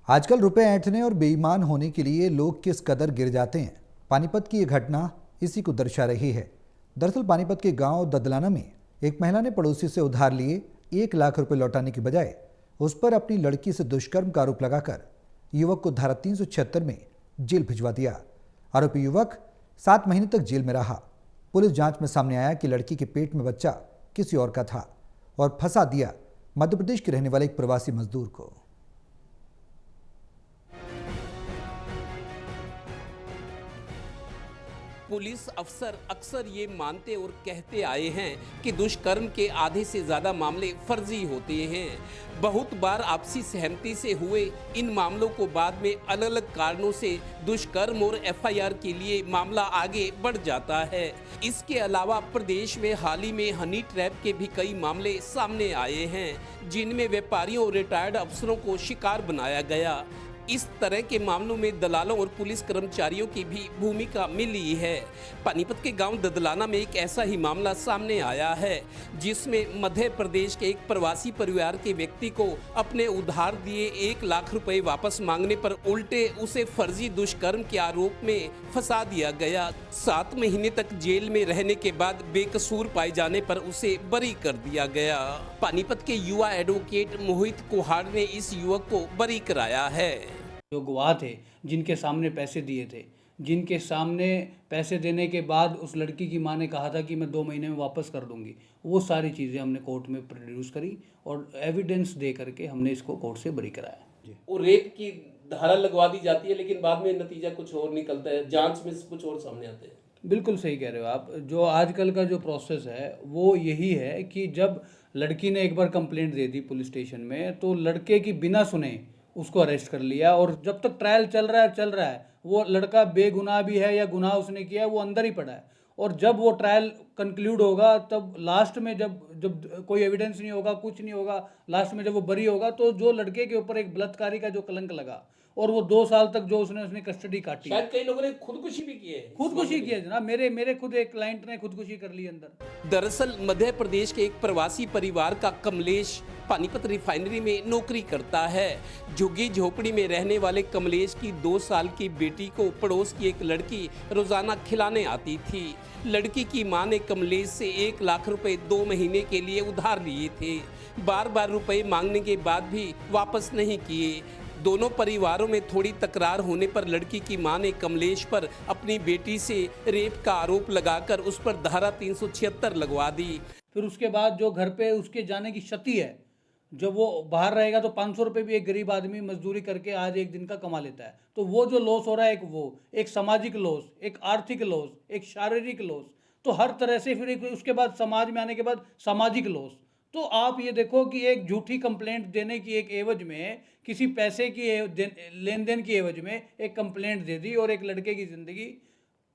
आजकल रुपए ऐंठने और बेईमान होने के लिए लोग किस कदर गिर जाते हैं, पानीपत की ये घटना इसी को दर्शा रही है। दरअसल पानीपत के गांव ददलाना में एक महिला ने पड़ोसी से उधार लिए 1 लाख रुपए लौटाने की बजाय उस पर अपनी लड़की से दुष्कर्म का आरोप लगाकर युवक को धारा 376 में जेल भिजवा दिया। आरोपी युवक 7 महीने तक जेल में रहा। पुलिस जांच में सामने आया कि लड़की के पेट में बच्चा किसी और का था और फंसा दिया मध्य प्रदेश के रहने वाले एक प्रवासी मजदूर को। पुलिस अफसर अक्सर ये मानते और कहते आए हैं कि दुष्कर्म के आधे से ज़्यादा मामले फर्जी होते हैं। बहुत बार आपसी सहमति से हुए इन मामलों को बाद में अलग अलग कारणों से दुष्कर्म और एफआईआर के लिए मामला आगे बढ़ जाता है। इसके अलावा प्रदेश में हाल ही में हनी ट्रैप के भी कई मामले सामने आए हैं, जिनमें व्यापारियों और रिटायर्ड अफसरों को शिकार बनाया गया। इस तरह के मामलों में दलालों और पुलिस कर्मचारियों की भी भूमिका मिली है। पानीपत के गांव ददलाना में एक ऐसा ही मामला सामने आया है, जिसमें मध्य प्रदेश के एक प्रवासी परिवार के व्यक्ति को अपने उधार दिए 1 लाख रुपए वापस मांगने पर उल्टे उसे फर्जी दुष्कर्म के आरोप में फंसा दिया गया। 7 महीने तक जेल में रहने के बाद बेकसूर पाए जाने पर उसे बरी कर दिया गया। पानीपत के युवा एडवोकेट मोहित कुहाड़ ने इस युवक को बरी कराया है। जो गवाह थे, जिनके सामने पैसे दिए थे, जिनके सामने पैसे देने के बाद उस लड़की की माँ ने कहा था कि मैं 2 महीने में वापस कर दूंगी, वो सारी चीज़ें हमने कोर्ट में प्रोड्यूस करी और एविडेंस दे करके हमने इसको कोर्ट से बरी कराया। जी, वो रेप की धारा लगवा दी जाती है, लेकिन बाद में नतीजा कुछ और निकलता है, जांच में कुछ और सामने आते हैं। बिल्कुल सही कह रहे हो आप। जो आजकल का जो प्रोसेस है वो यही है कि जब लड़की ने एक बार कंप्लेंट दे दी पुलिस स्टेशन में, तो लड़के की बिना सुने उसको अरेस्ट कर लिया और जब तक ट्रायल चल रहा है वो लड़का बेगुनाह भी है या गुनाह उसने किया है वो अंदर ही पड़ा है। और जब वो ट्रायल कंक्लूड होगा, तब लास्ट में जब कोई एविडेंस नहीं होगा, कुछ नहीं होगा, लास्ट में जब वो बरी होगा, तो जो लड़के के ऊपर एक बलात्कारी का जो कलंक लगा और वो 2 साल तक जो उसने कस्टडी काटी, शायद कई लोगों ने खुदकुशी भी की है। खुदकुशी की है जनाब। मेरे खुद एक क्लाइंट ने खुदकुशी कर ली अंदर। दरअसल मध्य प्रदेश के एक प्रवासी परिवार का कमलेश पानीपत रिफाइनरी में नौकरी करता है। झुग्गी झोपड़ी में रहने वाले कमलेश की 2 साल की बेटी को पड़ोस की एक लड़की रोजाना खिलाने आती थी। लड़की की मां ने कमलेश से 1 लाख रुपए 2 महीने के लिए उधार लिए थे। बार रुपए मांगने के बाद भी वापस नहीं किए। दोनों परिवारों में थोड़ी तकरार होने पर लड़की की मां ने कमलेश पर अपनी बेटी से रेप का आरोप लगाकर उस पर धारा 376 लगवा दी। फिर उसके बाद जो घर पे उसके जाने की क्षति है, जब वो बाहर रहेगा तो 500 रुपये भी एक गरीब आदमी मजदूरी करके आज एक दिन का कमा लेता है, तो वो जो लॉस हो रहा है, एक सामाजिक लॉस, एक आर्थिक लॉस, एक शारीरिक लॉस, तो हर तरह से फिर उसके बाद समाज में आने के बाद सामाजिक लॉस। तो आप ये देखो कि एक झूठी कंप्लेंट देने की एक एवज में, किसी पैसे की लेन देन की एवज में एक कंप्लेंट दे दी और एक लड़के की ज़िंदगी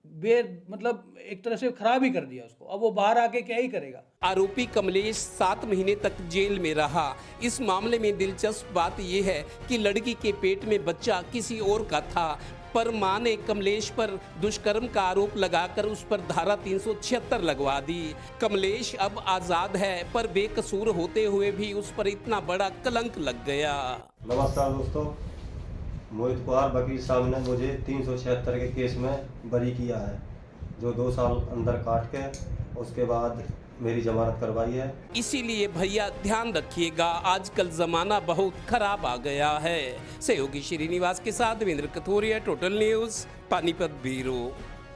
मतलब एक तरह से खराब ही कर दिया उसको। अब वो बाहर आके क्या ही करेगा। आरोपी कमलेश 7 महीने तक जेल में रहा। इस मामले में दिलचस्प बात यह है कि लड़की के पेट में बच्चा किसी और का था, पर मां ने कमलेश पर दुष्कर्म का आरोप लगाकर उस पर धारा 376 लगवा दी। कमलेश अब आजाद है, पर बेकसूर होते हुए भी उस पर इतना बड़ा कलंक लग गया। नमस्कार दोस्तों, मोहित कुहाड़ वकील साहब ने मुझे 376 के केस में बरी किया है, जो 2 साल अंदर काट के उसके बाद मेरी जमानत करवाई है। इसीलिए भैया ध्यान रखिएगा, आजकल जमाना बहुत खराब आ गया है। सहयोगी श्रीनिवास के साथ Devendra Kathoria, total news, Panipat bureau.